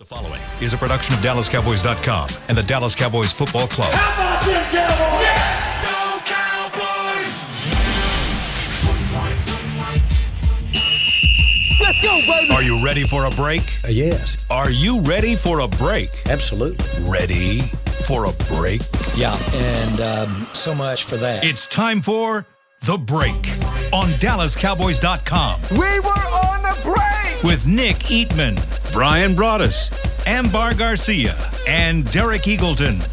The following is a production of DallasCowboys.com and the Dallas Cowboys Football Club. How about them Cowboys? Yeah! Go Cowboys! Let's go, baby! Are you ready for a break? Yes. Are you ready for a break? Absolutely. Ready for a break? Yeah, and so much for that. It's time for The Break on DallasCowboys.com. We were on a break! With Nick Eatman, Brian Broaddus, Ambar Garcia, and Derek Eagleton.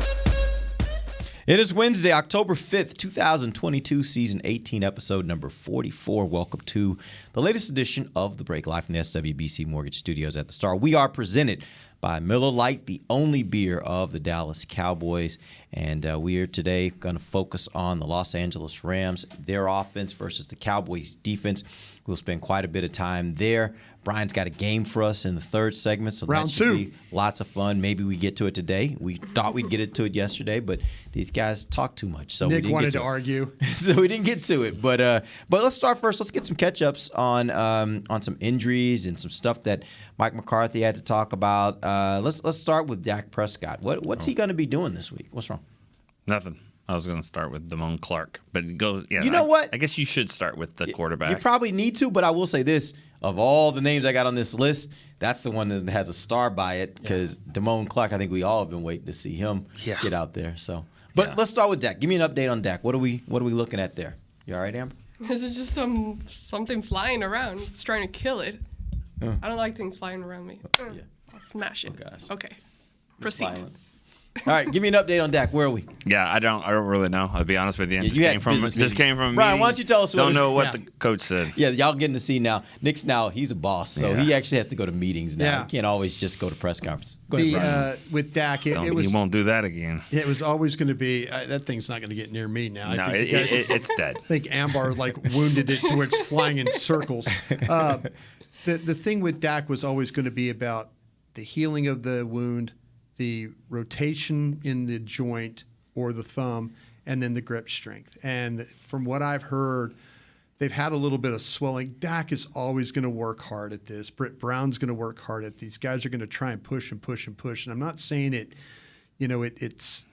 It is Wednesday, October 5th, 2022, season 18, episode number 44. Welcome to the latest edition of The Break, live from the SWBC Mortgage Studios at the Star. We are presented by Miller Lite, the only beer of the Dallas Cowboys. And we are today going to focus on the Los Angeles Rams, their offense versus the Cowboys defense. We'll spend quite a bit of time there. Brian's got a game for us in the third segment, so Round that should two. be lots of fun. Maybe we get to it today. We thought we'd get to it yesterday, but these guys talk too much, so we Nick didn't wanted get to argue. so we didn't get to it. But let's start first. Let's get some catch-ups on some injuries and some stuff that Mike McCarthy had to talk about. Let's start with Dak Prescott. What's he going to be doing this week? What's wrong? Nothing. I was going to start with Damon Clark, but go. Yeah, You know what? I guess you should start with the quarterback. You probably need to, but I will say this. Of all the names I got on this list, that's the one that has a star by it because Damon Clark, I think we all have been waiting to see him get out there. So, but let's start with Dak. Give me an update on Dak. What are we looking at there? You all right, Amber? This is just something flying around. It's trying to kill it. I don't like things flying around me. Yeah. I'll smash it. Oh, gosh. Okay. Proceed. Violent. All right, give me an update on Dak. Where are we? Yeah, I don't really know. I'll be honest with you. Yeah, you had business meetings. Came from. Brian, meeting. why don't you tell us Don't know what the coach said. Yeah, y'all getting to see now. Nick's he's a boss, so he actually has to go to meetings now. Yeah. He can't always just go to press conferences. Go ahead, Brian. With Dak, it He was. won't do that again. It was always going to be that thing's not going to get near me now. No, I think you guys, it's dead. I think Ambar wounded it to where it's flying in circles. The thing with Dak was always going to be about the healing of the wound, the rotation in the joint or the thumb, and then the grip strength. And from what I've heard, they've had a little bit of swelling. Dak is always going to work hard at this. Britt Brown's going to work hard at these. Guys are going to try and push and push and push. And I'm not saying it, that's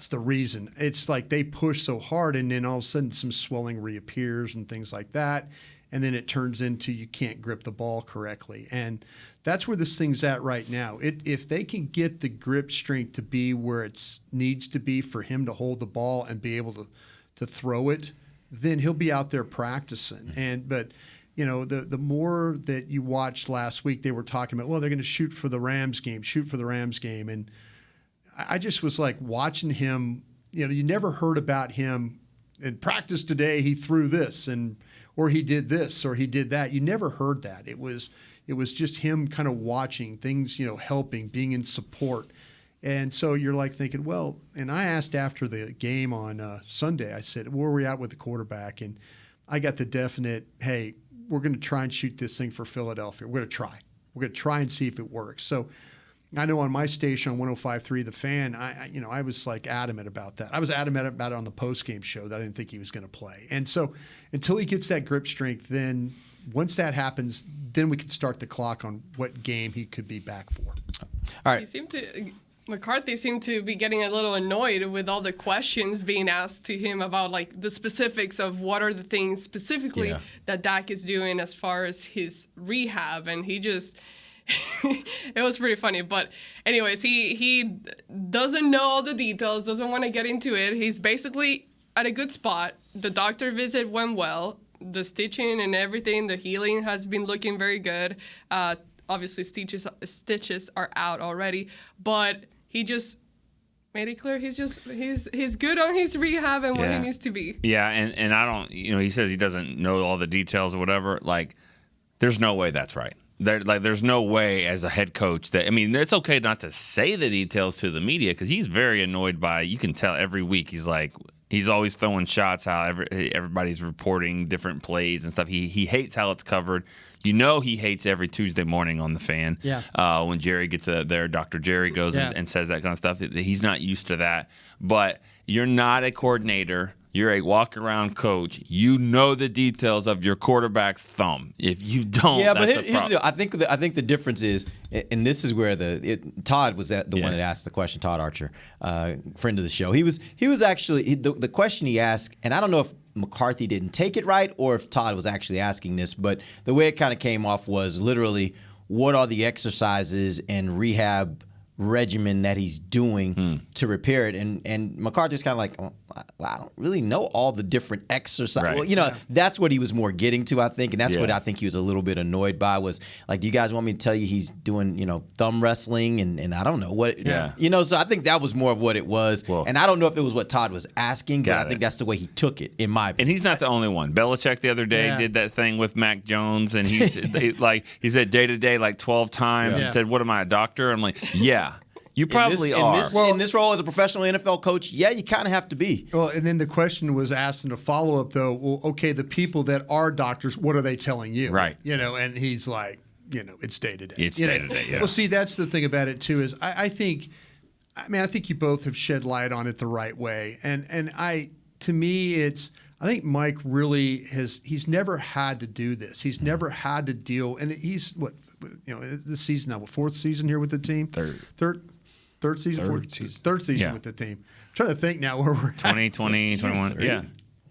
the reason. It's like they push so hard, and then all of a sudden some swelling reappears and things like that. And then it turns into you can't grip the ball correctly. And that's where this thing's at right now. If they can get the grip strength to be where it needs to be for him to hold the ball and be able to throw it, then he'll be out there practicing. But the more that you watched last week, they were talking about, well, they're going to shoot for the Rams game. And I just was like watching him. You never heard about him in practice today. He threw this or he did this, or he did that. You never heard that. It was just him kind of watching things, helping, being in support. And so you're like thinking, well, and I asked after the game on Sunday, I said, where are we at with the quarterback? And I got the definite, hey, we're going to try and shoot this thing for Philadelphia. We're going to try. We're going to try and see if it works. So I know on my station on 105.3 The Fan, I was like adamant about that. I was adamant about it on the postgame show that I didn't think he was going to play. And so until he gets that grip strength, then once that happens, then we can start the clock on what game he could be back for. All right. McCarthy seemed to be getting a little annoyed with all the questions being asked to him about like the specifics of what are the things specifically that Dak is doing as far as his rehab, and he just. It was pretty funny, but anyways, he doesn't know all the details, doesn't want to get into it. He's basically at a good spot. The doctor visit went well. The stitching and everything, the healing has been looking very good. Obviously, stitches are out already, but he just made it clear he's good on his rehab and where he needs to be. Yeah, and I don't, he says he doesn't know all the details or whatever. Like, there's no way that's right. There's no way as a head coach that, it's okay not to say the details to the media because he's very annoyed by, you can tell every week he's always throwing shots how everybody's reporting different plays and stuff. He hates how it's covered. He hates every Tuesday morning on the Fan. Yeah. When Jerry gets there, Dr. Jerry goes and says that kind of stuff. He's not used to that. But you're not a coordinator you're a walk-around coach. You know the details of your quarterback's thumb. If you don't, yeah, that's but a here's the problem. deal. I think the difference is, and this is where Todd was the one that asked the question. Todd Archer, friend of the show. He was actually the question he asked, and I don't know if McCarthy didn't take it right or if Todd was actually asking this, but the way it kind of came off was literally, what are the exercises and rehab regimen that he's doing to repair it? And McCarthy's kind of like, well, I don't really know all the different exercises. Right. Well, that's what he was more getting to, I think, and that's what I think he was a little bit annoyed by was like, do you guys want me to tell you he's doing, thumb wrestling and I don't know what, so I think that was more of what it was. Well, and I don't know if it was what Todd was asking, but I think it. that's the way he took it, in my opinion. And he's not the only one. Belichick the other day did that thing with Mac Jones, and he said day-to-day like 12 times and said, what am I, a doctor? I'm like, yeah. You probably are. In this role as a professional NFL coach, you kind of have to be. Well, and then the question was asked in a follow-up, though, well, okay, the people that are doctors, what are they telling you? Right. And he's like, it's day-to-day. It's day-to-day, yeah. Well, see, that's the thing about it, too, is I think you both have shed light on it the right way. And to me, I think Mike really he's never had to do this. He's never had to deal, and he's, this season now, fourth season here with the team? Third season with the team. I'm trying to think now where we're at. 2020, 21. Yeah.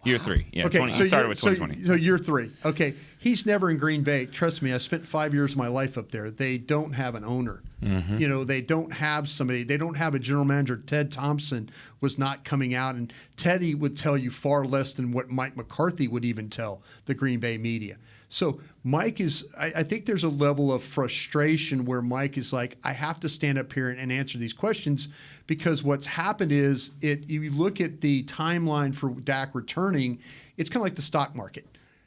Year 3. Yeah. Okay, he started with 2020. So year 3. Okay. He's never in Green Bay. Trust me, I spent 5 years of my life up there. They don't have an owner. Mm-hmm. They don't have somebody. They don't have a general manager. Ted Thompson was not coming out, and Teddy would tell you far less than what Mike McCarthy would even tell the Green Bay media. So Mike I think there's a level of frustration where Mike is like, I have to stand up here and answer these questions, because what's happened is you look at the timeline for Dak returning, it's kind of like the stock market.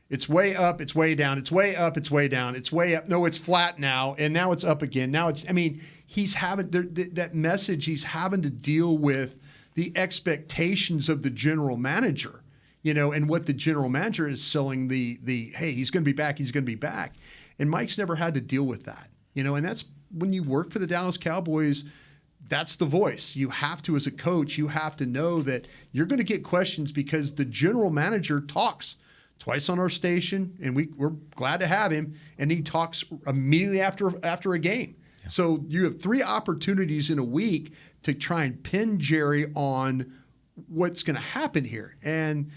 It's way up, it's way down, it's way up, it's way down, it's way up. No, it's flat now, and now it's up again. Now he's having that message, he's having to deal with the expectations of the general manager. And what the general manager is selling the hey, he's going to be back, he's going to be back. And Mike's never had to deal with that. And that's when you work for the Dallas Cowboys, that's the voice. You have to, as a coach, you have to know that you're going to get questions because the general manager talks twice on our station, and we're glad to have him, and he talks immediately after a game. Yeah. So you have 3 opportunities in a week to try and pin Jerry on what's going to happen here. And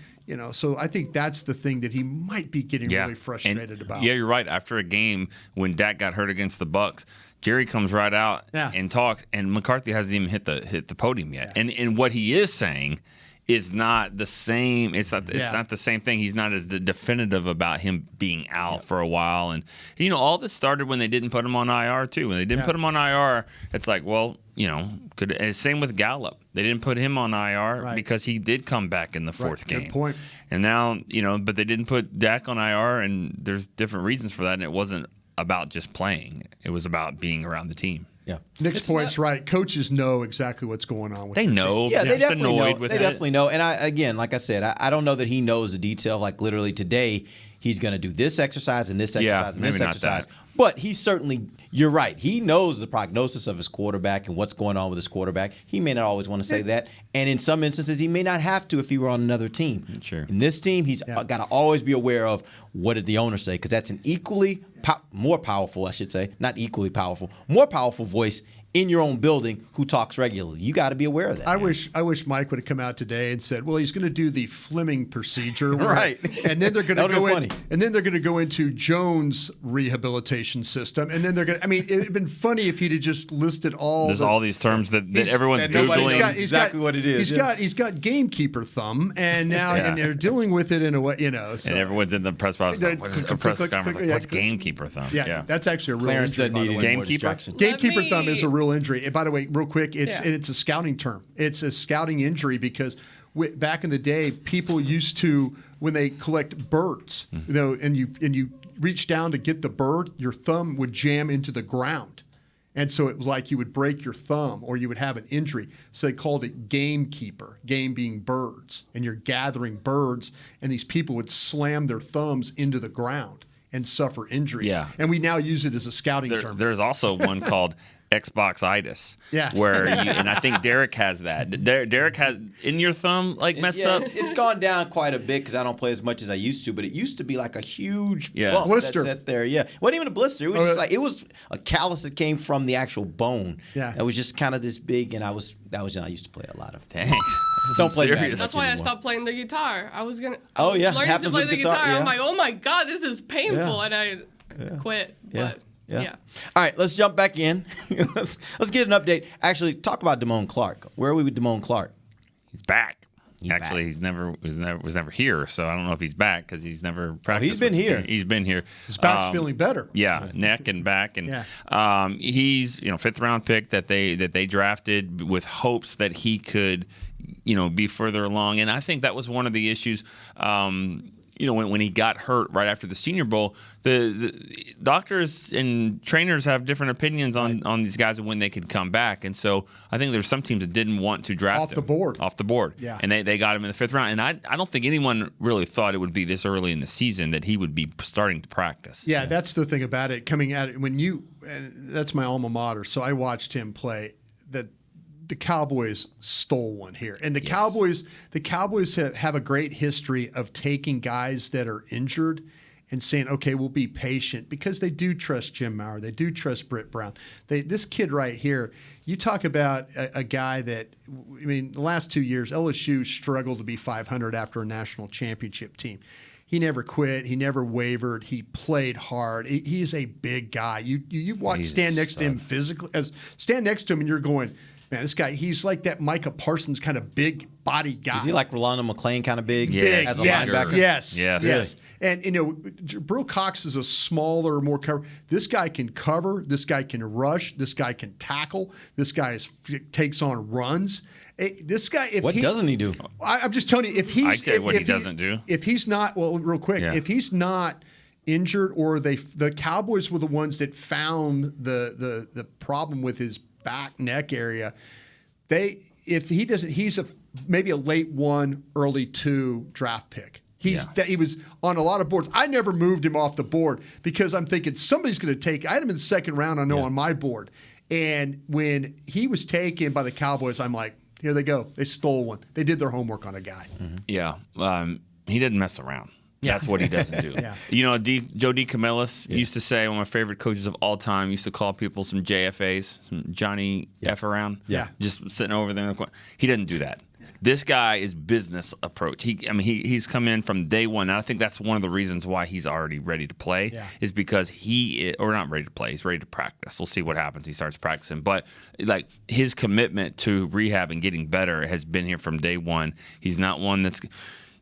so I think that's the thing that he might be getting really frustrated about. Yeah, you're right. After a game when Dak got hurt against the Bucs, Jerry comes right out and talks, and McCarthy hasn't even hit the podium yet. Yeah. And what he is saying is not the same. It's not the same thing. He's not as definitive about him being out for a while. And all this started when they didn't put him on IR too. When they didn't put him on IR, it's like, well, same with Gallup. They didn't put him on IR because he did come back in the fourth game. Good point. And now, but they didn't put Dak on IR, and there's different reasons for that. And it wasn't about just playing. It was about being around the team. Yeah. Nick's point's right. Coaches know exactly what's going on with They know. Yeah, they definitely know. They definitely know. And like I said, I don't know that he knows the detail. Like literally today, he's going to do this exercise and this exercise and this exercise. But you're right. He knows the prognosis of his quarterback and what's going on with his quarterback. He may not always want to say that. And in some instances, he may not have to if he were on another team. Sure. In this team, he's got to always be aware of what did the owner say, because that's an more powerful voice in your own building who talks regularly. You got to be aware of that. I wish Mike would have come out today and said, well, he's going to do the Fleming procedure. Right. And then they're going to go into Jones' rehabilitation system. And then they're going to, it would have been funny if he'd have just listed all these terms that everyone's Googling. Exactly what it is. He's got gamekeeper thumb, and now and they're dealing with it in a way, So. And everyone's in the press conference. What's gamekeeper thumb? Yeah, that's actually a real Clarence injury. Doesn't need gamekeeper? Gamekeeper thumb is a real injury. And by the way, real quick, it's a scouting term. It's a scouting injury because back in the day, people used to, when they collect birds, and you reach down to get the bird, your thumb would jam into the ground. And so it was like you would break your thumb or you would have an injury. So they called it gamekeeper, game being birds. And you're gathering birds, and these people would slam their thumbs into the ground and suffer injuries. Yeah. And we now use it as a scouting term. There's also one called Xbox-itis. Yeah. And I think Derek has that. Derek has in your thumb messed up. It's gone down quite a bit because I don't play as much as I used to. But it used to be like a huge bump blister that sat there. Yeah, it wasn't even a blister. It was just like it was a callus that came from the actual bone. Yeah, it was just kind of this big, and I used to play a lot of. Thanks. Don't play serious. That's why anymore. I stopped playing the guitar. I was learning happens to play with the guitar, guitar. yeah. I'm like, oh my god, this is painful, and I quit. But yeah. All right, let's jump back in. let's get an update. Actually, talk about Damon Clark. Where are we with Damon Clark? He's back. He's Actually, back. was never here, so I don't know if he's back because he's never practiced. He's been here. He's been here. His back's feeling better. Yeah, neck and back, and Yeah. he's 5th round pick that they drafted with hopes that he could be further along, and I think that was one of the issues. When he got hurt right after the Senior Bowl, the doctors and trainers have different opinions on these guys and when they could come back. And so I think there's some teams that didn't want to draft Off him. the board. Yeah. And they got him in the 5th round. And I don't think anyone really thought it would be this early in the season that he would be starting to practice. Yeah, that's the thing about it. Coming at it, and that's my alma mater, so I watched him play. The Cowboys stole one here. And the Cowboys have a great history of taking guys that are injured and saying, okay, we'll be patient, because they do trust Jim Maurer. They do trust Britt Brown. This kid right here, you talk about a guy that, the last 2 years, LSU struggled to be 500 after a national championship team. He never quit. He never wavered. He played hard. He's a big guy. You stand next to him physically, stand next to him, and you're going, man, this guy, he's like that Micah Parsons kind of big body guy. Is he like Rolando McClain kind of big? Yeah. As a yes, linebacker? Yes. And, Brill Cox is a smaller, more cover. This guy can cover. This guy can rush. This guy can tackle. This guy takes on runs. This guy, what doesn't he do? I'm just telling you, if he's... I tell you what he doesn't do. If he's not, real quick, if he's not injured, or the Cowboys were the ones that found the problem with his back neck area, if he doesn't, he's maybe a late 1, early 2 draft pick. He was on a lot of boards. I never moved him off the board because I'm thinking somebody's going to take. I had him in the 2nd round, I know, on my board. And when he was taken by the Cowboys, I'm like, here they go. They stole one. They did their homework on a guy. Mm-hmm. Yeah. He didn't mess around. That's what he doesn't do. Joe D. Camillus used to say, one of my favorite coaches of all time, used to call people some JFAs, some Johnny F around. Yeah. Just sitting over there in the corner. He doesn't do that. This guy is business approach. He's come in from day one, and I think that's one of the reasons why he's already ready to play, is because or not ready to play, he's ready to practice. We'll see what happens. He starts practicing. But his commitment to rehab and getting better has been here from day one. He's not one that's...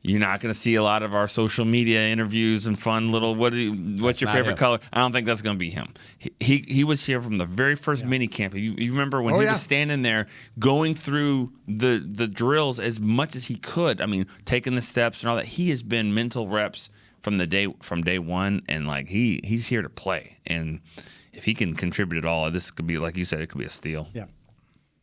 You're not going to see a lot of our social media interviews and fun little what's your favorite color? I don't think that's going to be him. He was here from the very first mini camp. You remember when he was standing there going through the drills as much as he could. Taking the steps and all that. He has been mental reps from day one, and he's here to play. And if he can contribute at all, this could be, like you said, it could be a steal. Yeah.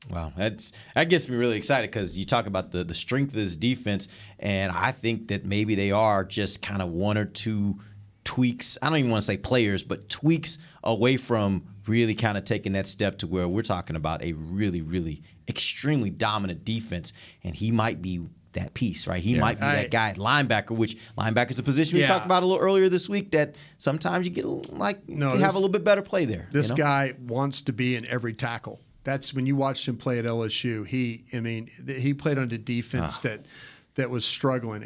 Wow, that gets me really excited, because you talk about the strength of this defense, and I think that maybe they are just kind of 1 or 2 tweaks. I don't even want to say players, but tweaks away from really kind of taking that step to where we're talking about a really, really extremely dominant defense, and he might be that piece, right? He might be that guy at linebacker, which linebacker's a position we talked about a little earlier this week that sometimes you get have a little bit better play there. This guy wants to be in every tackle. That's when you watched him play at LSU. He played on a defense that was struggling,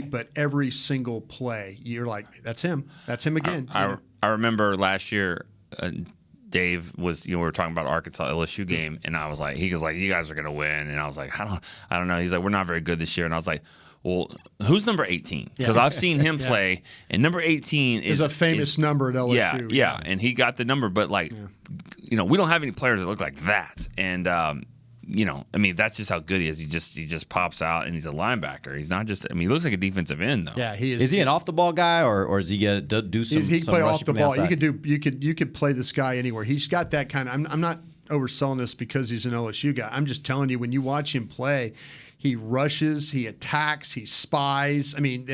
but every single play, you're like, that's him. That's him again. I remember last year, Dave was, we were talking about Arkansas LSU game, and I was like, he was like, you guys are gonna win, and I was like, I don't know. He's like, we're not very good this year, and I was like, well, who's number 18? Because I've seen him play, and number 18 is a famous number at LSU. Yeah, and he got the number, but we don't have any players that look like that, and that's just how good he is. He just pops out, and he's a linebacker. He's not just. He looks like a defensive end, though. Yeah, he is. Is he an off the ball guy, or is he gonna do some? He can play off the ball. You could play this guy anywhere. He's got that kind of. I'm not overselling this because he's an LSU guy. I'm just telling you, when you watch him play, he rushes, he attacks, he spies. I mean,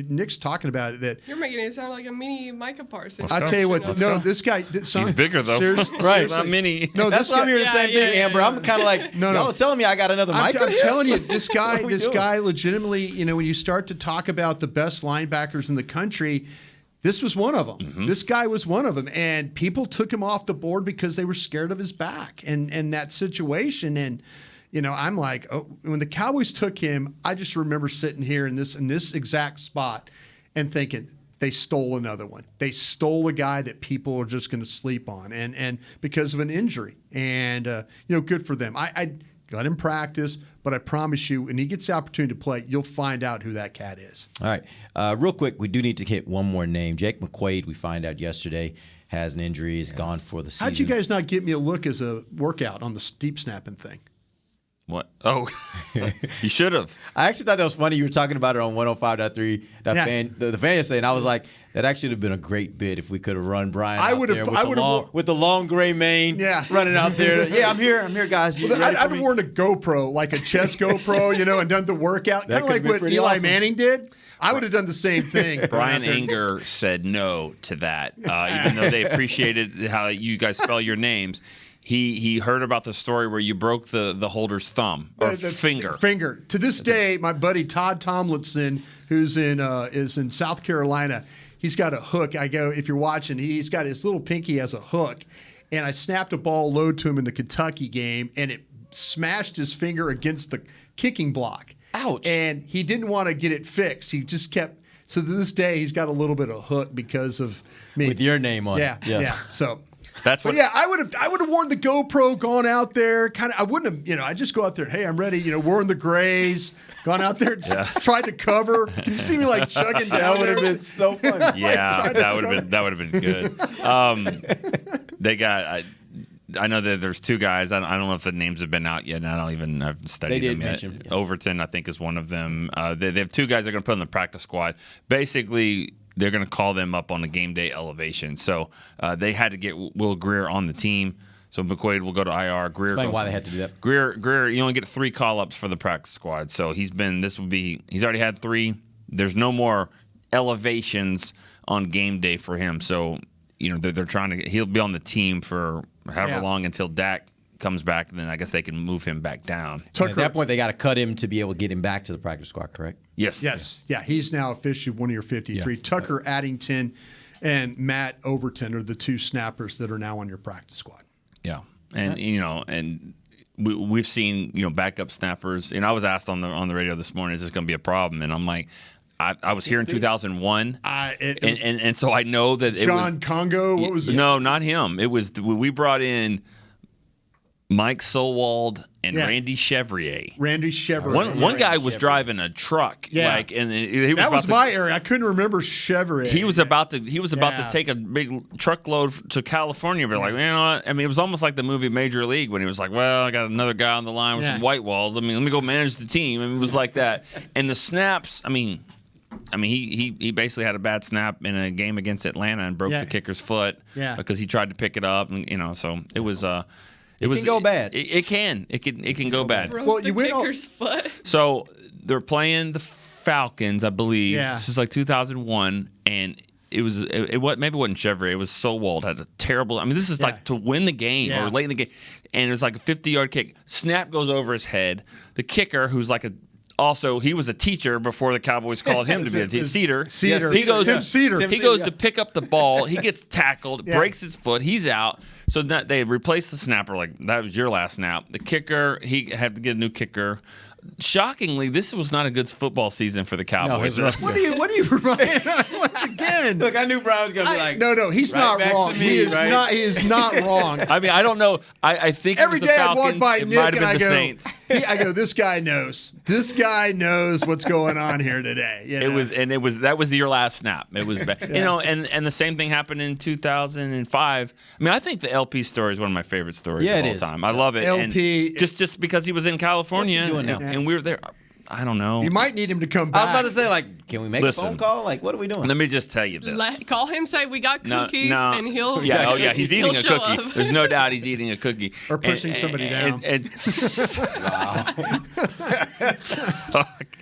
Nick's talking about it. That You're making it sound like a mini Micah Parsons. I'll tell you what. This guy. He's bigger though. Right. Not mini. No, That's what I'm hearing the same thing, Amber. I'm kind of like, y'all telling me I got another Micah I'm here? telling you, this guy, What are we doing? legitimately, when you start to talk about the best linebackers in the country, this was one of them. Mm-hmm. This guy was one of them, and people took him off the board because they were scared of his back and that situation. And I'm like, when the Cowboys took him, I just remember sitting here in this exact spot and thinking, they stole another one. They stole a guy that people are just going to sleep on, and because of an injury. And good for them. I let him practice, but I promise you, when he gets the opportunity to play, you'll find out who that cat is. All right. Real quick, we do need to hit one more name. Jake McQuaid, we find out yesterday, has an injury, is gone for the season. How'd you guys not get me a look as a workout on the steep snapping thing? What? Oh, you should have. I actually thought that was funny. You were talking about it on 105.3, the fan yesterday, and I was like, that actually would have been a great bit if we could have run Brian with the long gray mane, running out there. Yeah, I'm here, guys. I'd have worn a GoPro, like a chest GoPro, and done the workout, kind of like what Eli Manning did. I would have done the same thing. Brian Anger said no to that, even though they appreciated how you guys spell your names. He heard about the story where you broke the holder's thumb or finger. Finger. To this day, my buddy Todd Tomlinson, who's is in South Carolina, he's got a hook. I go, if you're watching, he's got his little pinky as a hook, and I snapped a ball low to him in the Kentucky game, and it smashed his finger against the kicking block. Ouch! And he didn't want to get it fixed. He just kept. So to this day, he's got a little bit of hook because of me. With your name on it. Yeah. So. That's what. Yeah, I would have worn the GoPro, gone out there. I wouldn't have. I just go out there. Hey, I'm ready. Worn the grays, gone out there, tried to cover. Can you see me like chugging down? That would have been so funny. Yeah, that would have been good. They got. I know that there's two guys. I don't know if the names have been out yet. And I've studied them yet. Mention, yeah. Overton, I think, is one of them. They have two guys they're going to put in the practice squad. Basically, they're going to call them up on the game day elevation. So they had to get Will Greer on the team. So McQuaid will go to IR. Greer. Explain why they had to do that. Greer, you only get 3 call-ups for the practice squad. So he's already had 3. There's no more elevations on game day for him. So they're trying to. He'll be on the team for however long until Dak comes back, and then I guess they can move him back down. At that point, they got to cut him to be able to get him back to the practice squad, correct? Yes. Yeah, he's now officially one of your 53. Yeah. Tucker Addington and Matt Overton are the 2 snappers that are now on your practice squad. Yeah, and we've seen backup snappers. I was asked on the radio this morning, is this going to be a problem? And I'm like, I was here in 2001, and so I know that John Congo. What was it? No, not him. It was we brought in Mike Solwald and Randy Chevrier. One guy was driving a truck. Yeah. That was my area. I couldn't remember Chevrier. He was about to take a big truckload to California. But what? I mean, it was almost like the movie Major League when he was like, well, I got another guy on the line with some white walls. I mean, let me go manage the team. I mean, it was like that. And the snaps, he basically had a bad snap in a game against Atlanta and broke the kicker's foot because he tried to pick it up. And, so it was It can go bad. It can go bad. Broke the kicker's foot. So they're playing the Falcons, I believe. Yeah. This was like 2001, and maybe it wasn't Chevrolet. It was Solwald had a terrible. This is like to win the game or late in the game, and it was like a 50-yard kick. Snap goes over his head. The kicker, who's like he was a teacher before the Cowboys called him to be a teacher. Cedar. He goes. Tim Cedar. He goes to pick up the ball. He gets tackled, breaks his foot. He's out. So they replaced the snapper. Like, that was your last snap. The kicker, he had to get a new kicker. Shockingly, this was not a good football season for the Cowboys. What are you Ryan? Once again. Look, I knew Brian was going to be like, no, he's not wrong. He is not wrong. I don't know. I think every day I walk by it Nick might have been and the Saints. I go, this guy knows. This guy knows what's going on here today. That was your last snap. It was bad. And the same thing happened in 2005. I think the LP story is one of my favorite stories of all time. I love it. LP, and just because he was in California What's he doing now? and we were there. I don't know. You might need him to come I back. was about to say, like, can we make a phone call? Like, what are we doing? Let me just tell you this. Call him, say we got cookies, and he'll. Yeah, he's eating a show cookie. up. There's no doubt he's eating a cookie. Or pushing somebody down.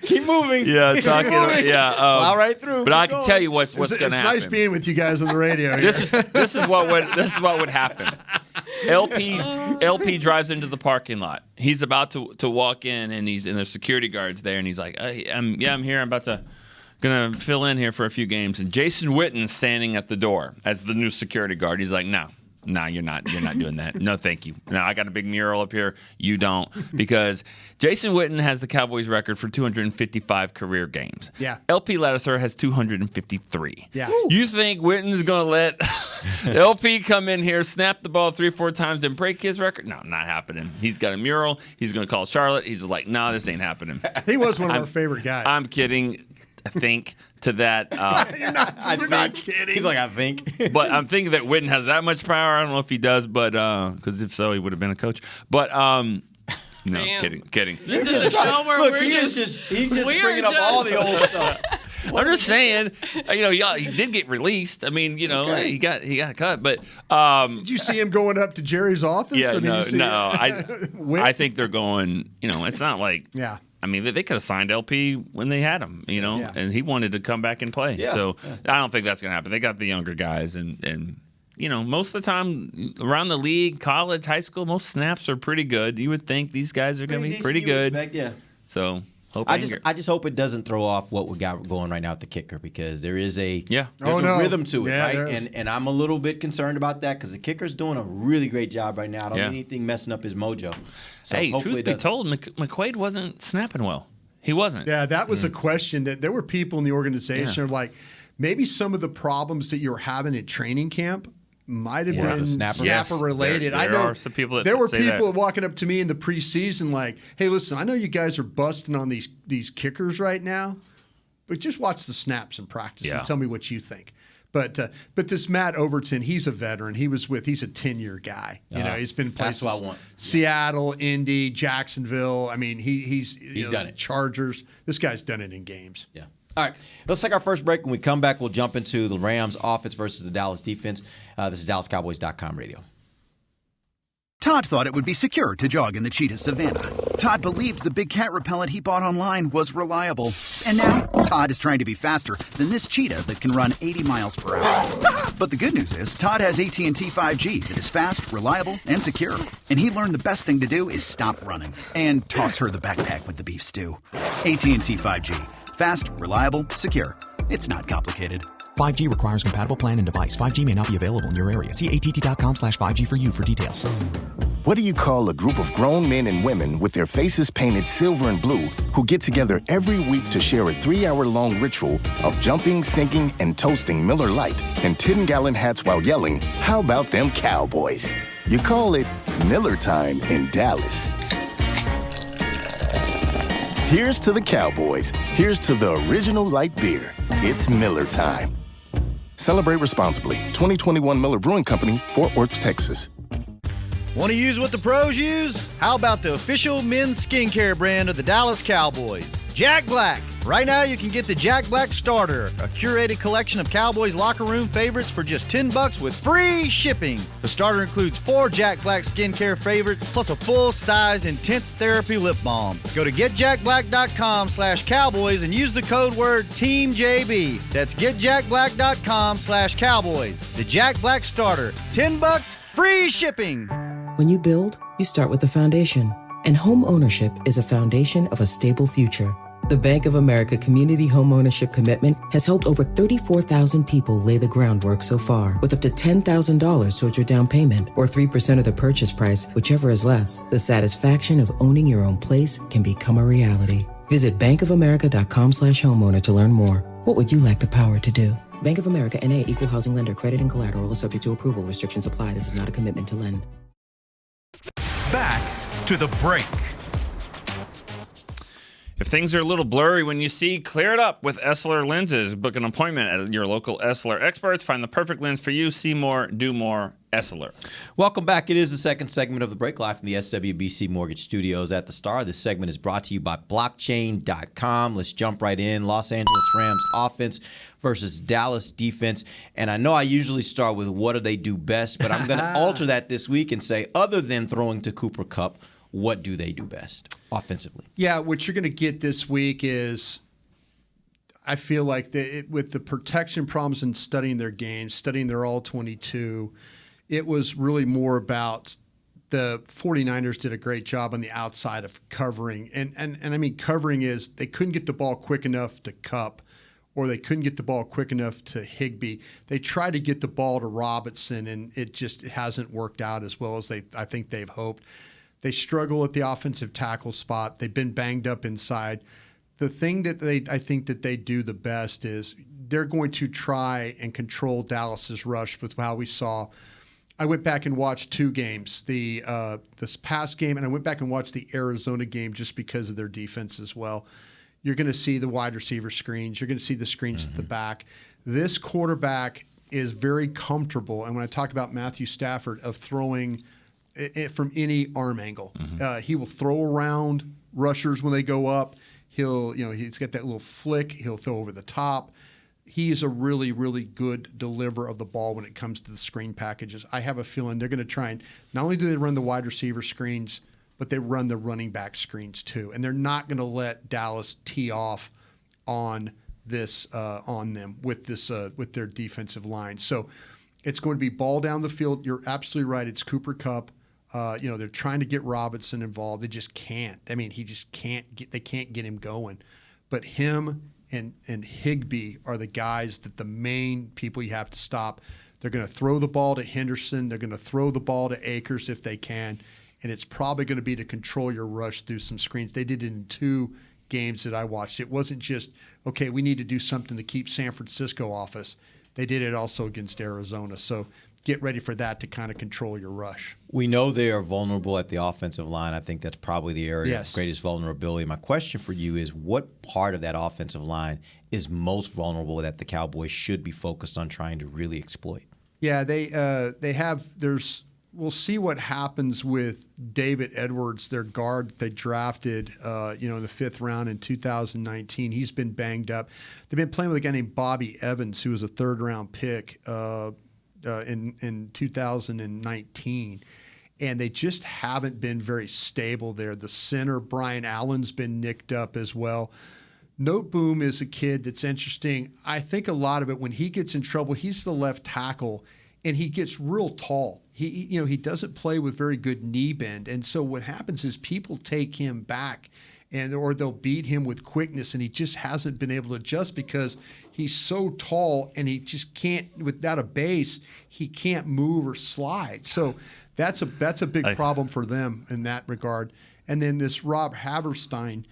Keep moving. Yeah, talking. Yeah, all right through. But I can tell you what's going to happen. It's nice being with you guys on the radio. This is what would happen. LP drives into the parking lot. He's about to walk in, and there's security guards there, and he's like, I'm here. I'm gonna fill in here for a few games. And Jason Witten's standing at the door as the new security guard. He's like, no, you're not doing that. No, thank you. No, I got a big mural up here. You don't, because Jason Witten has the Cowboys record for 255 career games. Yeah. LP Ladouceur has 253. Yeah. You think Witten's gonna let LP come in here, snap the ball 3 or 4 times, and break his record? No, not happening. He's got a mural. He's gonna call Charlotte. He's just like, no, this ain't happening. He was one of our favorite guys. I'm kidding. I think to that. You're not kidding. He's like, I think. But I'm thinking that Witten has that much power. I don't know if he does, but because if so, he would have been a coach. But no, Damn. kidding. This is a show where we're he's just bringing up all the old stuff. I'm just saying, he did get released. I mean, Okay. he got cut, but Did you see him going up to Jerry's office? yeah, I mean, no. I think they're going. It's not like. Yeah. I mean, they could have signed LP when they had him, Yeah. and he wanted to come back and play. Yeah. So I don't think that's going to happen. They got the younger guys, and most of the time around the league, college, high school, most snaps are pretty good. You would think these guys are going to be pretty good. Yeah. So I just hope it doesn't throw off what we got going right now at the kicker, because there is a Yeah. there's no. a rhythm to it, Yeah, right? there is. And I'm a little bit concerned about that, because the kicker's doing a really great job right now. I don't Yeah. need anything messing up his mojo. So hey, hopefully truth be told, McQuaid wasn't snapping well. He wasn't. Yeah, that was a question that there were people in the organization who were like, maybe some of the problems that you were having at training camp might have been snapper. Yes, snapper related. there I know are some people that there were say people that. walking up to me in the preseason like, "Hey, listen, I know you guys are busting on these kickers right now, but just watch the snaps in practice and tell me what you think." But this Matt Overton, he's a veteran. He's a 10-year guy. He's been places. That's what I want. Seattle, Indy, Jacksonville. I mean, he's done it. Chargers. This guy's done it in games. Yeah. All right, let's take our first break. When we come back, we'll jump into the Rams offense versus the Dallas defense. This is DallasCowboys.com radio. Todd thought it would be secure to jog in the cheetah savanna. Todd believed the big cat repellent he bought online was reliable. And now, Todd is trying to be faster than this cheetah that can run 80 miles per hour. But the good news is, Todd has AT&T 5G that is fast, reliable, and secure. And he learned the best thing to do is stop running and toss her the backpack with the beef stew. AT&T 5G. Fast, reliable, secure. It's not complicated. 5G requires compatible plan and device. 5G may not be available in your area. See att.com/5G for you for details. What do you call a group of grown men and women with their faces painted silver and blue who get together every week to share a 3-hour-long ritual of jumping, singing, and toasting Miller Lite in 10-gallon hats while yelling, "How about them Cowboys?" You call it Miller Time in Dallas. Here's to the Cowboys. Here's to the original light beer. It's Miller Time. Celebrate responsibly. 2021 Miller Brewing Company, Fort Worth, Texas. Want to use what the pros use? How about the official men's skincare brand of the Dallas Cowboys, Jack Black? Right now, you can get the Jack Black Starter, a curated collection of Cowboys locker room favorites for just $10 with free shipping. The starter includes 4 Jack Black skincare favorites, plus a full-sized intense therapy lip balm. Go to getjackblack.com/Cowboys and use the code word TEAMJB. That's getjackblack.com/Cowboys. The Jack Black Starter, $10, free shipping. When you build, you start with the foundation. And home ownership is a foundation of a stable future. The Bank of America Community Home Ownership Commitment has helped over 34,000 people lay the groundwork so far, with up to $10,000 towards your down payment or 3% of the purchase price, whichever is less. The satisfaction of owning your own place can become a reality. Visit bankofamerica.com/homeowner to learn more. What would you like the power to do? Bank of America N.A. Equal Housing Lender. Credit and collateral is subject to approval. Restrictions apply. This is not a commitment to lend. Back to the break. If things are a little blurry when you see, clear it up with Essler Lenses. Book an appointment at your local Essler experts. Find the perfect lens for you. See more, do more, Essler. Welcome back. It is the second segment of the break, live from the SWBC Mortgage Studios at the Star. This segment is brought to you by Blockchain.com. Let's jump right in. Los Angeles Rams offense versus Dallas defense. And I know I usually start with what do they do best, but I'm going to alter that this week and say, other than throwing to Cooper Kupp, what do they do best offensively? Yeah, what you're going to get this week is, I feel like with the protection problems and studying their games, studying their all-22, it was really more about the 49ers did a great job on the outside of covering. And I mean, covering is they couldn't get the ball quick enough to Kupp, or they couldn't get the ball quick enough to Higbee. They tried to get the ball to Robinson, and it hasn't worked out as well as I think they've hoped. They struggle at the offensive tackle spot. They've been banged up inside. The thing that I think that they do the best is they're going to try and control Dallas's rush with how we saw. I went back and watched two games, this past game, and I went back and watched the Arizona game just because of their defense as well. You're going to see the wide receiver screens. You're going to see the screens at the back. This quarterback is very comfortable, and when I talk about Matthew Stafford, of throwing from any arm angle. He will throw around rushers when they go up. He's got that little flick. He'll throw over the top. He is a really, really good deliverer of the ball when it comes to the screen packages. I have a feeling they're going to try and not only do they run the wide receiver screens, but they run the running back screens too. And they're not going to let Dallas tee off on this on them with their defensive line. So it's going to be ball down the field. You're absolutely right. It's Cooper Kupp. They're trying to get Robinson involved. They just can't. I mean, they can't get him going. But him and Higbee are the guys that the main people you have to stop. They're going to throw the ball to Henderson. They're going to throw the ball to Akers if they can. And it's probably going to be to control your rush through some screens. They did it in two games that I watched. It wasn't just, okay, we need to do something to keep San Francisco off us. They did it also against Arizona. So get ready for that to kind of control your rush. We know they are vulnerable at the offensive line. I think that's probably the area of greatest vulnerability. My question for you is, what part of that offensive line is most vulnerable that the Cowboys should be focused on trying to really exploit? Yeah, they have. We'll see what happens with David Edwards, their guard that they drafted, in the fifth round in 2019. He's been banged up. They've been playing with a guy named Bobby Evans, who was a third-round pick in 2019, and they just haven't been very stable there. The center, Brian Allen's been nicked up as well. Noteboom is a kid that's interesting. I think a lot of it, when he gets in trouble, he's the left tackle, and he gets real tall. He doesn't play with very good knee bend, and so what happens is people take him back, or they'll beat him with quickness, and he just hasn't been able to adjust because he's so tall, and he just can't, without a base, he can't move or slide. So that's a big problem for them in that regard. And then this Rob Haverstein,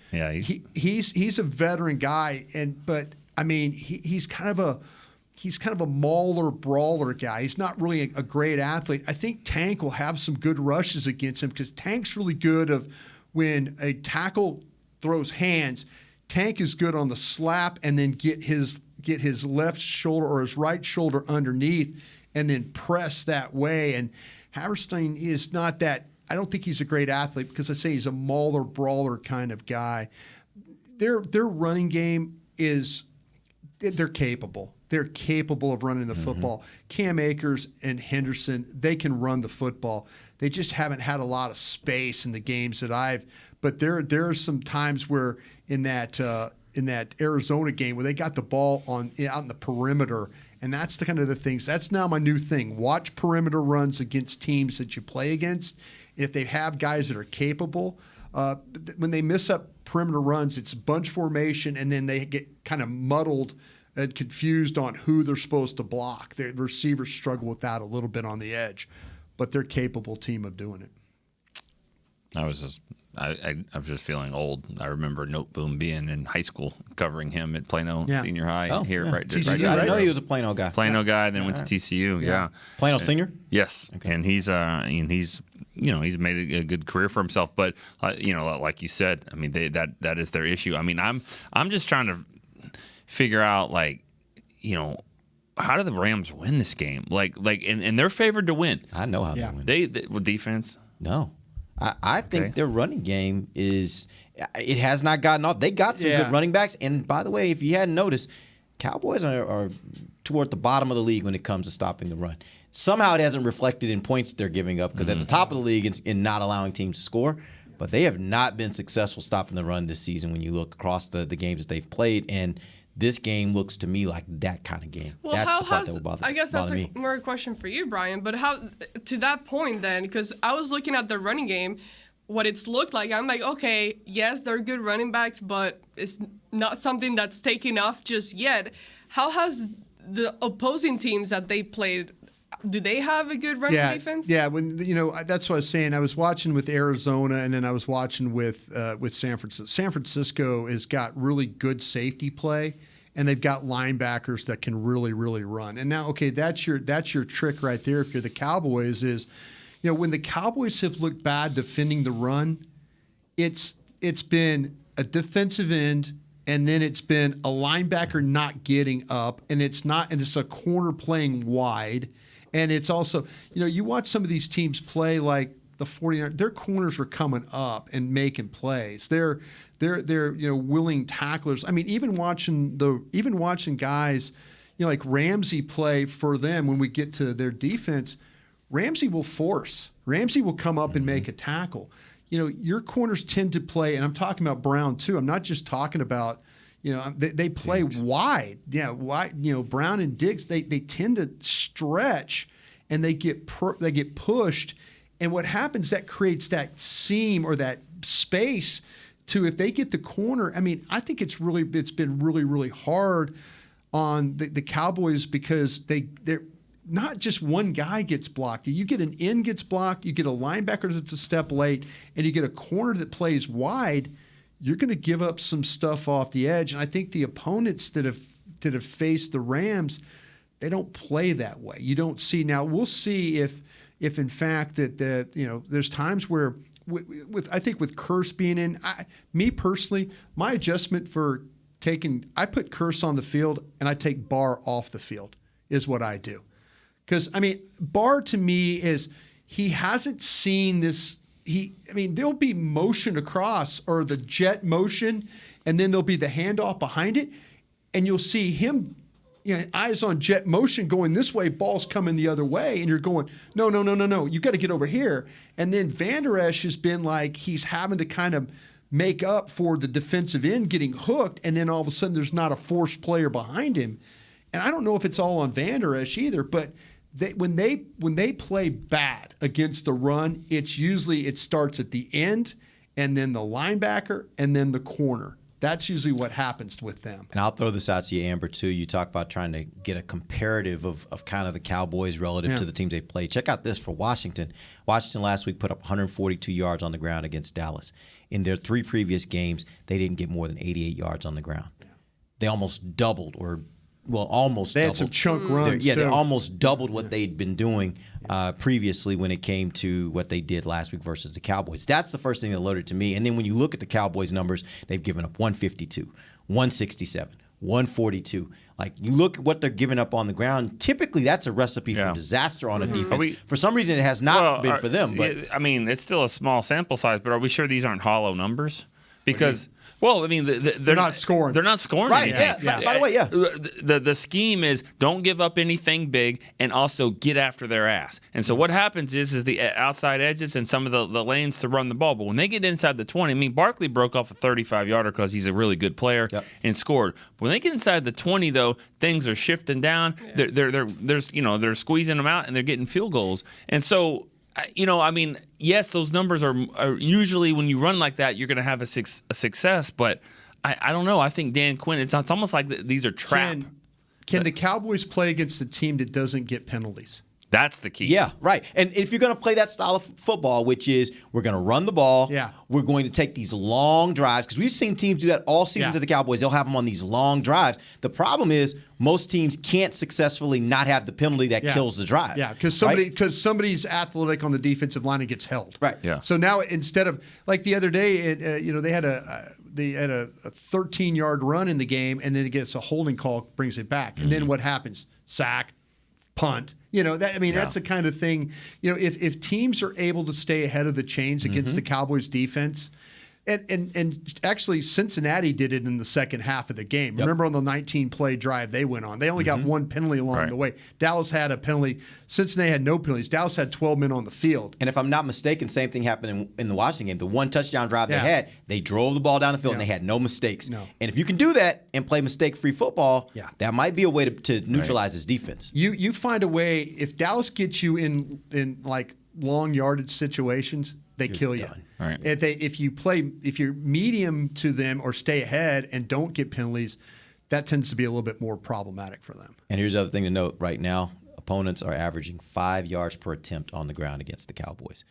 he's a veteran guy, but I mean he's kind of a mauler brawler guy. He's not really a great athlete. I think Tank will have some good rushes against him because Tank's really good of when a tackle throws hands. Tank is good on the slap and then get his left shoulder or his right shoulder underneath and then press that way. And Haverstein is not that. I don't think he's a great athlete because I say he's a mauler brawler kind of guy. Their running game they're capable. They're capable of running the football. Cam Akers and Henderson, they can run the football. They just haven't had a lot of space in the games that but there are some times where in that Arizona game where they got the ball out in the perimeter, and that's the kind of the things. That's now my new thing. Watch perimeter runs against teams that you play against. If they have guys that are capable, when they miss up perimeter runs, it's bunch formation, and then they get kind of muddled and confused on who they're supposed to block. The receivers struggle with that a little bit on the edge, but they're a capable team of doing it. I was just I'm just feeling old. I remember Note Boom being in high school, covering him at Plano Senior High. Oh, here, yeah. right, TCU, right I didn't know he was a Plano guy. Plano guy, then went to TCU. Yeah. Plano senior? Yes, okay. And he's he's made a good career for himself. But like you said, I mean, that is their issue. I mean, I'm just trying to figure out how do the Rams win this game? And they're favored to win. I know how they win. They with defense. No. I think their running game it has not gotten off. They got some good running backs. And by the way, if you hadn't noticed, Cowboys are toward the bottom of the league when it comes to stopping the run. Somehow it hasn't reflected in points they're giving up because at the top of the league in not allowing teams to score. But they have not been successful stopping the run this season when you look across the games that they've played. And this game looks to me like that kind of game. Well, that's the part that will bother me. I guess that's more a question for you, Brian. But how to that point then? Because I was looking at the running game, what it's looked like. I'm like, okay, yes, they're good running backs, but it's not something that's taken off just yet. How has the opposing teams that they played? Do they have a good running defense? Yeah, that's what I was saying. I was watching with Arizona, and then I was watching with San Francisco. San Francisco has got really good safety play, and they've got linebackers that can really, really run. And now, okay, that's your trick right there. If you're the Cowboys, is when the Cowboys have looked bad defending the run, it's been a defensive end. And then it's been a linebacker not getting up, and it's a corner playing wide. And it's also, you watch some of these teams play like the 49ers, their corners are coming up and making plays. They're willing tacklers. I mean, even watching guys, like Ramsey play for them when we get to their defense, Ramsey will come up and make a tackle. Your corners tend to play, and I'm talking about Brown too. I'm not just talking about, they play wide. Yeah, wide. Brown and Diggs, they tend to stretch, and they get pushed. And what happens, that creates that seam or that space to, if they get the corner. I mean, I think it's been really, really hard on the Cowboys because they're not just one guy gets blocked. You get an end gets blocked, you get a linebacker that's a step late, and you get a corner that plays wide. You're going to give up some stuff off the edge. And I think the opponents that have faced the Rams, they don't play that way. You don't see. Now we'll see if in fact that there's times where I think with Curse being in, me personally, my adjustment for I put Curse on the field and I take Barr off the field is what I do. Because, I mean, Barr to me is, he hasn't seen this. There'll be motion across, or the jet motion, and then there'll be the handoff behind it, and you'll see him, eyes on jet motion going this way, ball's coming the other way, and you're going, no, you got to get over here. And then Van Der Esch has been like, he's having to kind of make up for the defensive end getting hooked, and then all of a sudden there's not a forced player behind him. And I don't know if it's all on Van Der Esch either, but when they play bad against the run, it starts at the end, and then the linebacker, and then the corner. That's usually what happens with them. And I'll throw this out to you, Amber, too. You talk about trying to get a comparative of kind of the Cowboys relative to the teams they played. Check out this for Washington. Washington last week put up 142 yards on the ground against Dallas. In their 3 previous games, they didn't get more than 88 yards on the ground. Yeah. They almost doubled, almost they doubled. Had some chunk runs. They almost doubled what they'd been doing previously when it came to what they did last week versus the Cowboys. That's the first thing that alerted to me. And then when you look at the Cowboys' numbers, they've given up 152, 167, 142. Like, you look at what they're giving up on the ground, typically that's a recipe for disaster on a defense. For some reason, it has not been for them. But I mean, it's still a small sample size, but are we sure these aren't hollow numbers? Because, they're not scoring. They're not scoring right, anything. Yeah. By the way, The scheme is don't give up anything big and also get after their ass. And so what happens is the outside edges and some of the lanes to run the ball. But when they get inside the 20, Barkley broke off a 35-yarder because he's a really good player and scored. But when they get inside the 20, though, things are shifting down. Yeah. They're squeezing them out and they're getting field goals. And so, yes, those numbers are usually, when you run like that, you're going to have a success. But I don't know. I think Dan Quinn, it's almost like these are trap. Can the Cowboys play against a team that doesn't get penalties? That's the key. Yeah, right. And if you're going to play that style of football, which is we're going to run the ball, we're going to take these long drives, because we've seen teams do that all season to the Cowboys. They'll have them on these long drives. The problem is most teams can't successfully not have the penalty that kills the drive. Yeah, because somebody's athletic on the defensive line and gets held. Right. Yeah. So now instead of like the other day, they had a 13-yard run in the game, and then it gets a holding call, brings it back, and then what happens? Sack, punt. That's the kind of thing. If teams are able to stay ahead of the chains against the Cowboys defense, and actually Cincinnati did it in the second half of the game. Remember on the 19-play drive they went on, they only got one penalty along the way. Dallas had a penalty. Cincinnati had no penalties. Dallas had 12 men on the field. And if I'm not mistaken, same thing happened in the Washington game. The one touchdown drive they had, they drove the ball down the field and they had no mistakes. No. And if you can do that and play mistake-free football, that might be a way to neutralize his defense. You find a way. If Dallas gets you in like long yardage situations, they kill you. Right. If you're medium to them or stay ahead and don't get penalties, that tends to be a little bit more problematic for them. And here's the other thing to note right now. Opponents are averaging 5 yards per attempt on the ground against the Cowboys.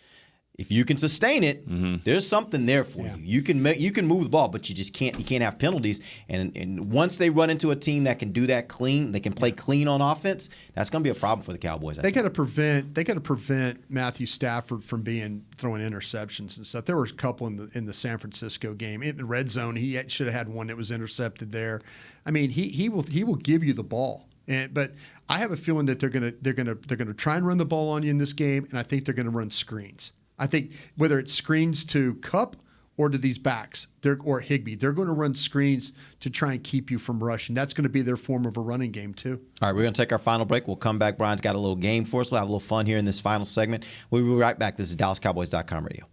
If you can sustain it, there's something there for you. You can move the ball, but you just can't. You can't have penalties. And once they run into a team that can do that clean, they can play clean on offense. That's going to be a problem for the Cowboys. They got to prevent Matthew Stafford from throwing interceptions and stuff. There were a couple in the San Francisco game in the red zone. He should have had one that was intercepted there. I mean, he will give you the ball. But I have a feeling that they're gonna try and run the ball on you in this game, and I think they're gonna run screens. I think whether it's screens to Kupp or to these backs, or Higbee, they're going to run screens to try and keep you from rushing. That's going to be their form of a running game too. All right, we're going to take our final break. We'll come back. Brian's got a little game for us. We'll have a little fun here in this final segment. We'll be right back. This is DallasCowboys.com radio.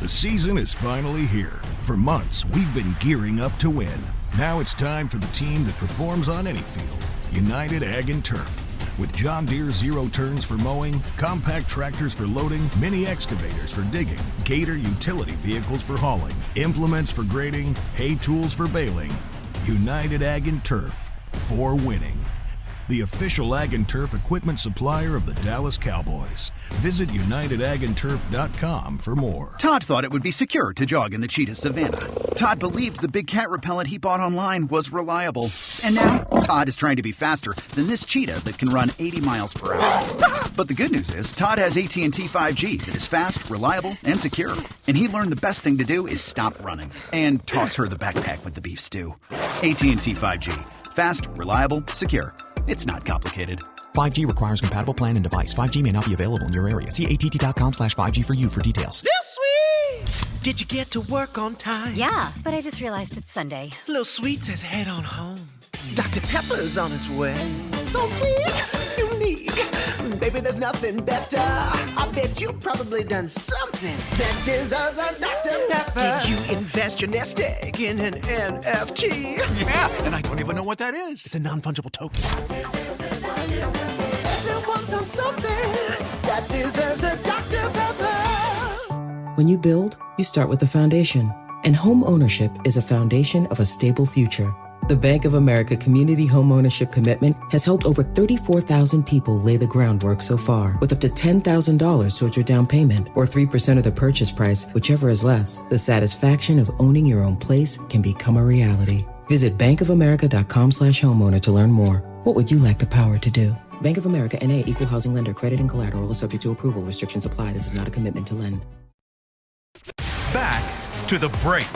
The season is finally here. For months, we've been gearing up to win. Now it's time for the team that performs on any field, United Ag and Turf. With John Deere Zero Turns for mowing, compact tractors for loading, mini excavators for digging, Gator utility vehicles for hauling, implements for grading, hay tools for baling. United Ag and Turf, for winning. The official Ag and Turf equipment supplier of the Dallas Cowboys. Visit UnitedAgAndTurf.com for more. Todd thought it would be secure to jog in the cheetah savanna. Todd believed the big cat repellent he bought online was reliable. And now, Todd is trying to be faster than this cheetah that can run 80 miles per hour. But the good news is, Todd has AT&T 5G that is fast, reliable, and secure. And he learned the best thing to do is stop running and toss her the backpack with the beef stew. AT&T 5G. Fast, reliable, secure. It's not complicated. 5G requires compatible plan and device. 5G may not be available in your area. See att.com/5G for you for details. This sweet! Did you get to work on time? Yeah, but I just realized it's Sunday. Little Sweet says head on home. Dr. Pepper's on its way. So sweet, unique. Baby, there's nothing better. I bet you've probably done something that deserves a Dr. Pepper. Did you invest your nest egg in an NFT? Yeah, and I don't even know what that is. It's a non-fungible token. Everyone's done something that deserves a Dr. Pepper. When you build, you start with the foundation. And home ownership is a foundation of a stable future. The Bank of America Community Homeownership Commitment has helped over 34,000 people lay the groundwork so far, with up to $10,000 towards your down payment or 3% of the purchase price, whichever is less. The satisfaction of owning your own place can become a reality. Visit bankofamerica.com/homeowner to learn more. What would you like the power to do? Bank of America N.A. Equal Housing Lender. Credit and collateral is subject to approval. Restrictions apply. This is not a commitment to lend. Back to the break.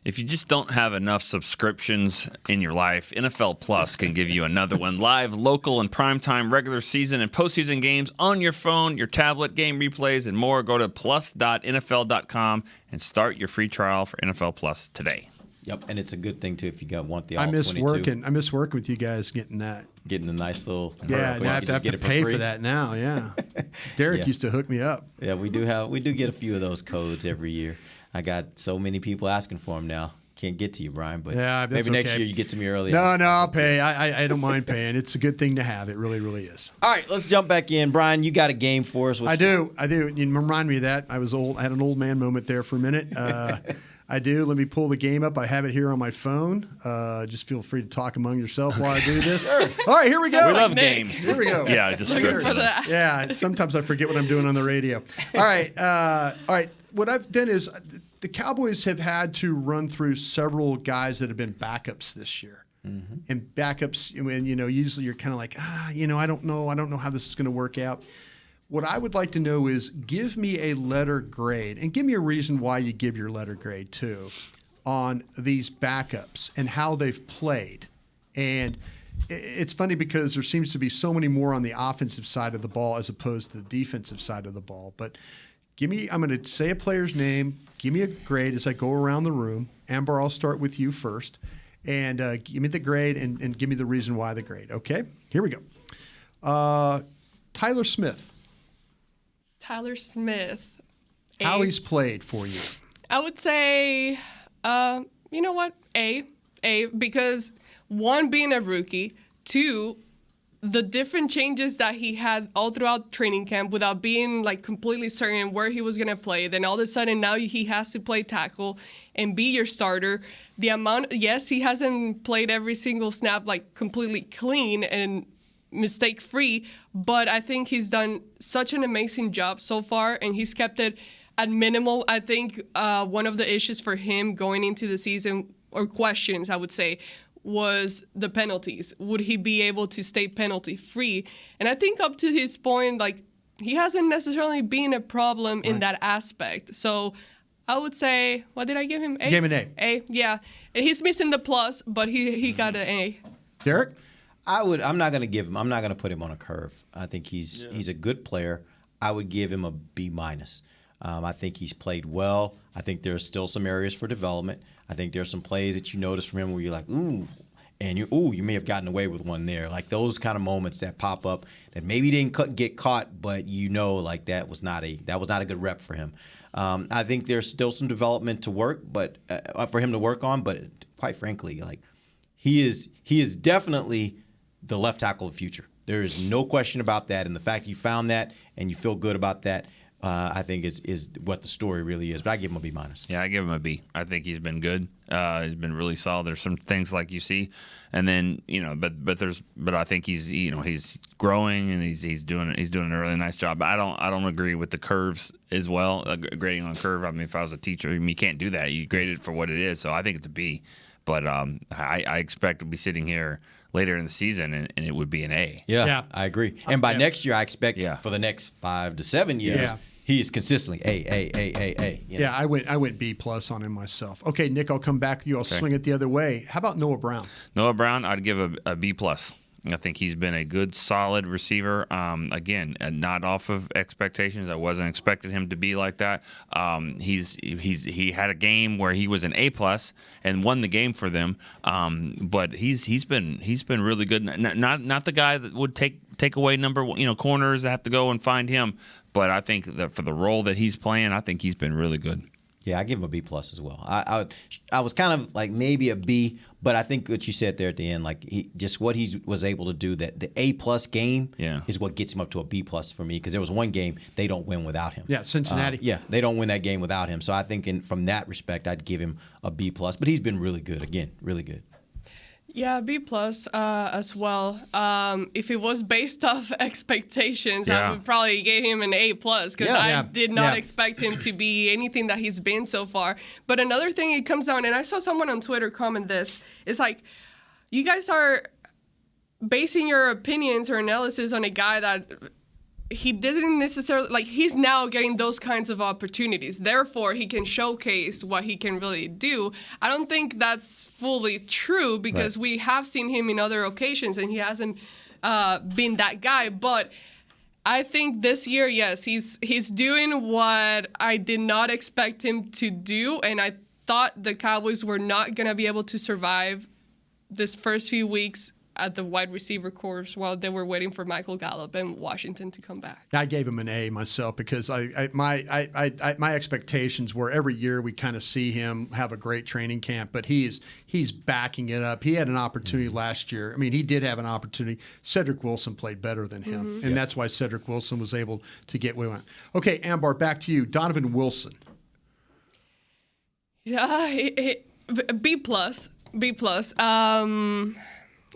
If you just don't have enough subscriptions in your life, NFL Plus can give you another one. Live, local, and primetime regular season and postseason games on your phone, your tablet, game replays, and more. Go to plus.nfl.com and start your free trial for NFL Plus today. Yep, and it's a good thing, too, if you want the all I miss 22. I miss working with you guys getting that. Getting the nice little... Yeah, now I have to pay for that now, yeah. Derek used to hook me up. Yeah, we do get a few of those codes every year. I got so many people asking for them now. Can't get to you, Brian, but maybe next year you get to me early. No, I'll pay. I don't mind paying. It's a good thing to have. It really, really is. All right, let's jump back in. Brian, you got a game for us. I do. You remind me of that. I was old. I had an old man moment there for a minute. I do. Let me pull the game up. I have it here on my phone. Just feel free to talk among yourself while I do this. Sure. All right, here we go. We love games. Here we go. Yeah, just looking for that. Yeah, sometimes I forget what I'm doing on the radio. All right. What I've done is the Cowboys have had to run through several guys that have been backups this year. Mm-hmm. And backups, when usually you're kind of like, I don't know how this is going to work out. What I would like to know is give me a letter grade, and give me a reason why you give your letter grade too, on these backups and how they've played. And it's funny because there seems to be so many more on the offensive side of the ball as opposed to the defensive side of the ball. But I'm going to say a player's name. Give me a grade as I go around the room. Amber, I'll start with you first. And give me the grade and give me the reason why the grade. Okay? Here we go. Tyler Smith. Tyler Smith. How he's played for you. I would say, you know what? A, because one, being a rookie, two, the different changes that he had all throughout training camp without being like completely certain where he was going to play. Then all of a sudden now he has to play tackle and be your starter. The amount, yes, he hasn't played every single snap like completely clean and mistake-free, but I think he's done such an amazing job so far, and he's kept it at minimal. I think one of the issues for him going into the season, or questions, I would say, was the penalties. Would he be able to stay penalty-free? And I think up to his point, like, he hasn't necessarily been a problem in that aspect. So I would say, what did I give him? A? Gave him an A. A, yeah. And he's missing the plus, but he got an A. Derek? I'm not going to put him on a curve. I think he's a good player. I would give him a B-. I think he's played well. I think there's still some areas for development. I think there's some plays that you notice from him where you're like, ooh, and you may have gotten away with one there. Like those kind of moments that pop up that maybe didn't get caught, but like that was not a good rep for him. I think there's still some development to work, but for him to work on. But quite frankly, like he is definitely the left tackle of the future. There is no question about that, and the fact you found that and you feel good about that, I think is what the story really is. But I give him a B-. Yeah, I give him a B. I think he's been good. He's been really solid. There's some things like you see, and then but I think he's growing and he's doing a really nice job. But I don't agree with the curves as well. Grading on curve. I mean, if I was a teacher, you can't do that. You grade it for what it is. So I think it's a B. But I expect to be sitting here later in the season, and it would be an A. Yeah. I agree. And by next year, I expect for the next 5 to 7 years, he is consistently A. Yeah, I went B+ on him myself. Okay, Nick, I'll come back to you. I'll swing it the other way. How about Noah Brown? Noah Brown, I'd give a B+. I think he's been a good, solid receiver. Again, not off of expectations. I wasn't expecting him to be like that. He had a game where he was an A+ and won the game for them. But he's been really good. Not the guy that would take away corners that have to go and find him. But I think that for the role that he's playing, I think he's been really good. Yeah, I give him a B+ as well. I was kind of like maybe a B, but I think what you said there at the end, like what he was able to do, that the A+ game is what gets him up to a B+ for me, because there was one game they don't win without him. Yeah, Cincinnati. They don't win that game without him. So I think from that respect, I'd give him a B+. But he's been really good. Again, really good. Yeah, B+ as well. If it was based off expectations, I would probably give him an A+, because I did not expect him to be anything that he's been so far. But another thing, it comes down, and I saw someone on Twitter comment this, it's like, you guys are basing your opinions or analysis on a guy that he didn't necessarily, like, he's now getting those kinds of opportunities. Therefore, he can showcase what he can really do. I don't think that's fully true, because we have seen him in other occasions and he hasn't been that guy. But I think this year, yes, he's doing what I did not expect him to do. And I thought the Cowboys were not going to be able to survive this first few weeks at the wide receiver corps while they were waiting for Michael Gallup and Washington to come back. I gave him an A myself, because my expectations were every year we kind of see him have a great training camp, but he's backing it up. He had an opportunity last year. I mean, he did have an opportunity. Cedric Wilson played better than him, and that's why Cedric Wilson was able to get where he went. Okay, Ambar, back to you. Donovan Wilson. Yeah, B plus.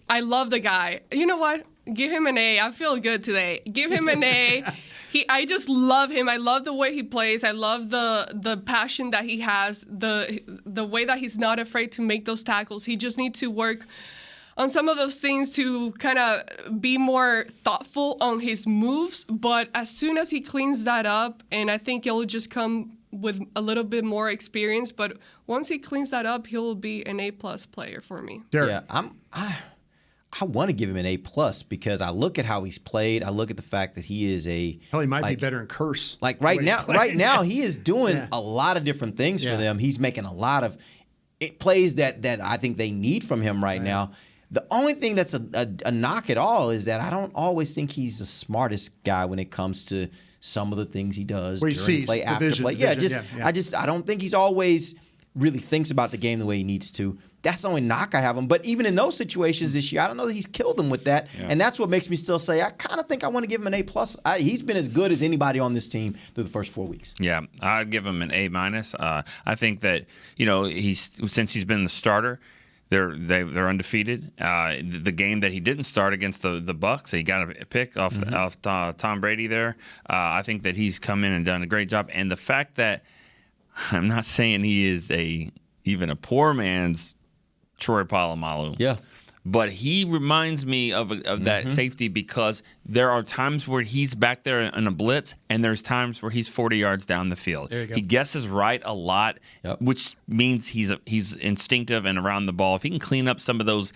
I love the guy. You know what? Give him an A. I feel good today. Give him an A. I just love him. I love the way he plays. I love the passion that he has. The way that he's not afraid to make those tackles. He just needs to work on some of those things to kind of be more thoughtful on his moves. But as soon as he cleans that up, and I think it'll just come with a little bit more experience. But once he cleans that up, he'll be an A+ player for me. Yeah, I want to give him an A+ because I look at how he's played. I look at the fact that he is he might be better in curse. Like right now, he is doing a lot of different things for them. He's making a lot of plays that I think they need from him right now. The only thing that's a knock at all is that I don't always think he's the smartest guy when it comes to some of the things he does during play, after play. I don't think he's always really thinks about the game the way he needs to. That's the only knock I have him. But even in those situations this year, I don't know that he's killed them with that. Yeah. And that's what makes me still say I kind of think I want to give him an A+. He's been as good as anybody on this team through the first 4 weeks. Yeah, I'd give him an A-. I think that, since he's been the starter, they're undefeated. The game that he didn't start against the Bucs, he got a pick off Tom Brady there. I think that he's come in and done a great job. And the fact that I'm not saying he is even a poor man's Troy Polamalu. Yeah. But he reminds me of that safety because there are times where he's back there in a blitz and there's times where he's 40 yards down the field. There you go. He guesses right a lot, which means he's instinctive and around the ball. If he can clean up some of those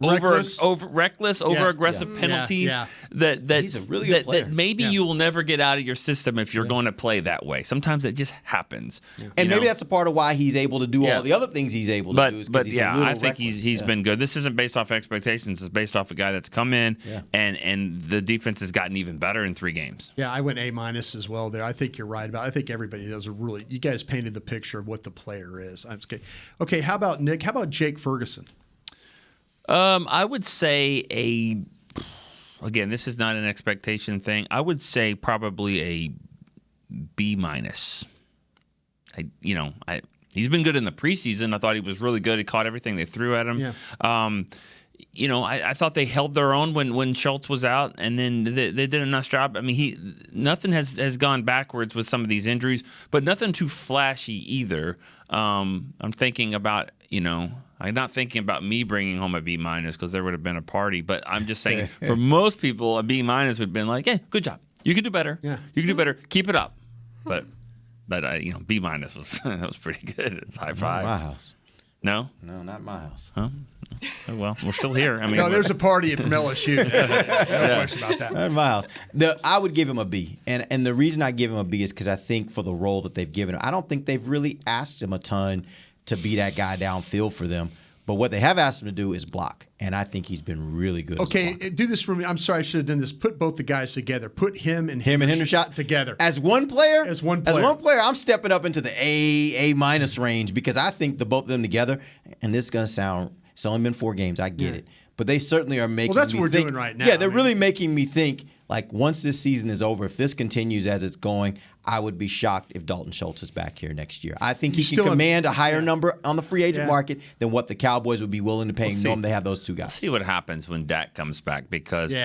reckless, over-aggressive penalties that he's a really good player. That maybe you will never get out of your system if you're going to play that way. Sometimes it just happens. Yeah. And maybe that's a part of why he's able to do all the other things he's able to do. But I think he's been good. This isn't based off expectations. It's based off a guy that's come in and the defense has gotten even better in 3 games. Yeah, I went A- as well there. I think you're right about it. I think everybody does you guys painted the picture of what the player is. Okay, how about Nick? How about Jake Ferguson? I would say again, this is not an expectation thing. I would say probably a B-. He's been good in the preseason. I thought he was really good. He caught everything they threw at him. Yeah. I thought they held their own when Schultz was out, and then they did a nice job. I mean, nothing has gone backwards with some of these injuries, but nothing too flashy either. I'm thinking about, I'm not thinking about me bringing home a B- because there would have been a party, but I'm just saying for most people, a B- would have been like, hey, good job. You can do better. Yeah. You can do better. Keep it up. But B- was pretty good. High five. Not my house. No? No, not my house. Huh? Oh, well, we're still here. I mean, no, there's a party from LSU. No question about that. Not in my house. I would give him a B. And the reason I give him a B is because I think for the role that they've given him, I don't think they've really asked him a ton to be that guy downfield for them. But what they have asked him to do is block. And I think he's been really good. Okay, do this for me. I'm sorry I should have done this. Put both the guys together. Put him and Hendershot together. As one player? As one player, I'm stepping up into the A- range because I think the both of them together, and this is going to sound, it's only been 4 games. I get it. But they certainly are making me think. Well, that's what we're doing right now. Yeah, they're really making me think, like, once this season is over, if this continues as it's going, I would be shocked if Dalton Schultz is back here next year. I think he can command a higher number on the free agent market than what the Cowboys would be willing to pay him. Knowing they have those 2 guys. We'll see what happens when Dak comes back because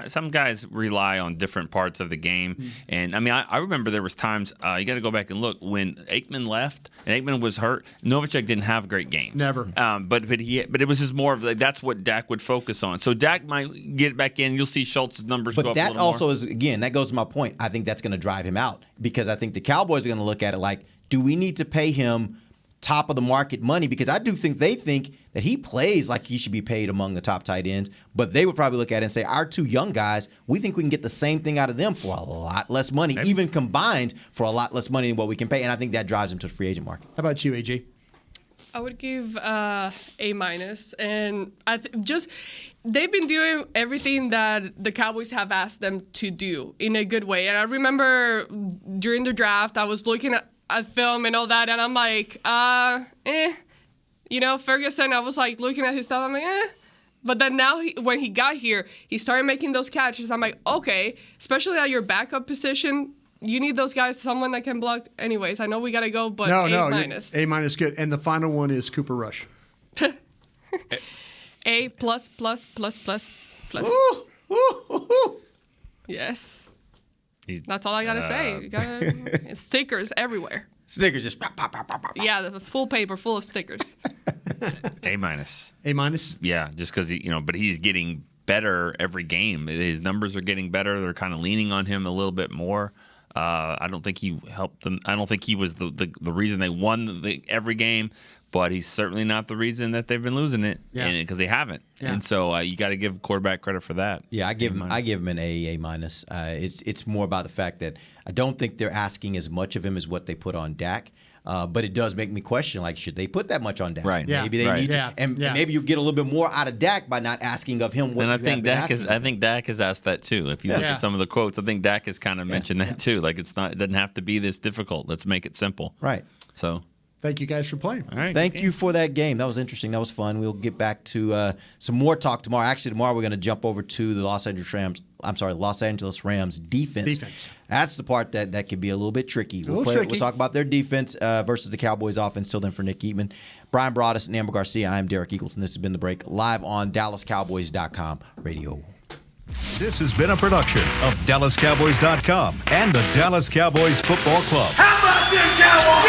some guys rely on different parts of the game. And, I mean, I remember there was times, you got to go back and look, when Aikman left and Aikman was hurt, Novacek didn't have great games. Never. But it was just more of like that's what Dak would focus on. So Dak might get back in. You'll see Schultz's numbers go up a little more. But that also is, again, that goes to my point. I think that's going to drive him out. Because I think the Cowboys are going to look at it like, do we need to pay him top of the market money? Because I do think they think that he plays like he should be paid among the top tight ends. But they would probably look at it and say, our 2 young guys, we think we can get the same thing out of them for a lot less money, even combined for a lot less money than what we can pay. And I think that drives him to the free agent market. How about you, AJ? I would give A-. And they've been doing everything that the Cowboys have asked them to do in a good way. And I remember during the draft, I was looking at film and all that, and I'm like, Ferguson, I was like looking at his stuff, I'm like, But then now, when he got here, he started making those catches. I'm like, okay, especially at your backup position, You need those guys, someone that can block. Anyways, I know we got to go, but A minus. A minus good. And the final one is Cooper Rush. A plus. Ooh, ooh, ooh. Yes. That's all I got to say. You gotta, stickers everywhere. Stickers just pop, pop, pop, pop, pop. Yeah, the full paper full of stickers. A minus. A minus? Yeah, just because, but he's getting better every game. His numbers are getting better. They're kind of leaning on him a little bit more. I don't think he helped them. I don't think he was the reason they won every game, but he's certainly not the reason that they've been losing it, because they haven't. Yeah. And so you got to give quarterback credit for that. Yeah, I give him an A minus. It's more about the fact that I don't think they're asking as much of him as what they put on Dak. But it does make me question, like, should they put that much on Dak? Right. Yeah. Maybe they need to, and maybe you get a little bit more out of Dak by not asking of him what. And I think Dak has asked that too. If you look at some of the quotes, I think Dak has kind of mentioned that too. Like, it doesn't have to be this difficult. Let's make it simple. Right. So. Thank you guys for playing. All right. Thank you for that game. That was interesting. That was fun. We'll get back to some more talk tomorrow. Actually, tomorrow we're going to jump over to the Los Angeles Rams defense. That's the part that could be a little bit tricky. We'll talk about their defense versus the Cowboys offense. Till then, for Nick Eatman, Brian Broaddus, and Amber Garcia, I'm Derek Eagleton. This has been The Break, live on DallasCowboys.com radio. This has been a production of DallasCowboys.com and the Dallas Cowboys Football Club. How about this, Cowboys?